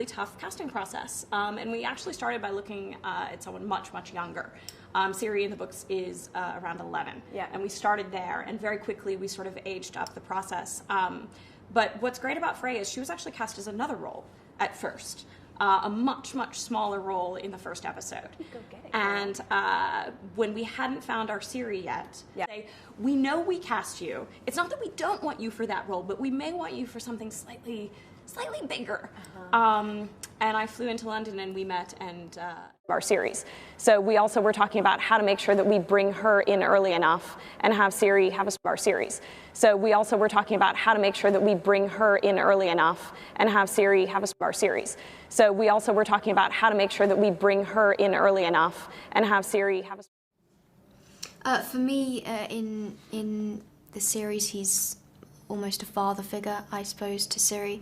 Tough casting process, and we actually started by looking at someone much younger. Ciri in the books is around 11, yeah, and we started there, and very quickly we sort of aged up the process. But what's great about Freya is she was actually cast as another role at first, a much smaller role in the first episode. And when we hadn't found our Ciri yet, we know we cast you. It's not that we don't want you for that role, but we may want you for something slightly bigger. And I flew into London and we met and our series. So we also were talking about how to make sure that we bring her in early enough and have Ciri have our series. So we also were talking about how to make sure that we bring her in early enough and have Ciri have our series. So we also were talking about how to make sure that we bring her in early enough and have Ciri have For me, in the series, he's almost a father figure, I suppose, to Ciri.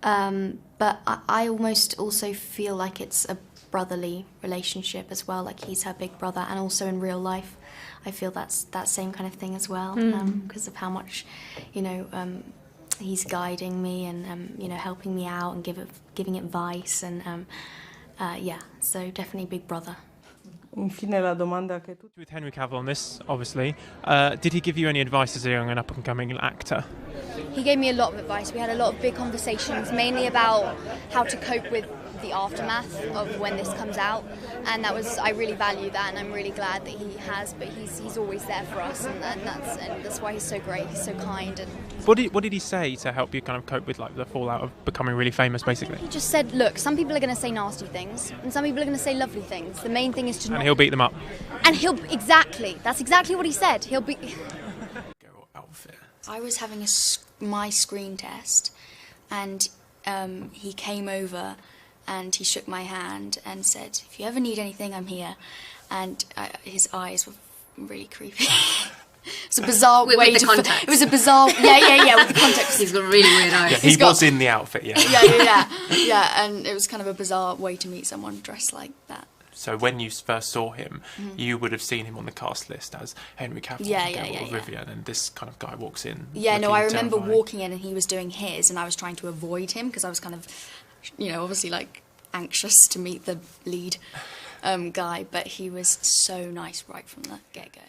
But I almost also feel like it's a brotherly relationship as well, like he's her big brother, and also in real life I feel that's that same kind of thing as well, because of how much, he's guiding me and helping me out and giving advice, and yeah, so definitely big brother. Infine la domanda che tu... With Henry Cavill on this, obviously, did he give you any advice as a young and up-and-coming actor? He gave me a lot of advice. We had a lot of big conversations, mainly about how to cope with the aftermath of when this comes out, and I really value that, and I'm really glad that he has. But he's always there for us, and that's why he's so great. He's so kind. And what did he say to help you kind of cope with like the fallout of becoming really famous, basically? He just said, look, some people are going to say nasty things, and some people are going to say lovely things. The main thing is to not. And he'll beat them up. And exactly. That's exactly what he said. He'll be. Outfit. I was having my screen test, and he came over and he shook my hand and said, "If you ever need anything, I'm here." And his eyes were really creepy. It's a bizarre way with the context. It was a bizarre, yeah, with the context. He's got really weird eyes. Yeah, he was in the outfit, yeah. Yeah, and it was kind of a bizarre way to meet someone dressed like that. So when you first saw him, you would have seen him on the cast list as Henry Cavill, Olivia, and this kind of guy walks in. Yeah, no, I remember walking in and he was doing his, and I was trying to avoid him because I was kind of, obviously like anxious to meet the lead guy, but he was so nice right from the get-go.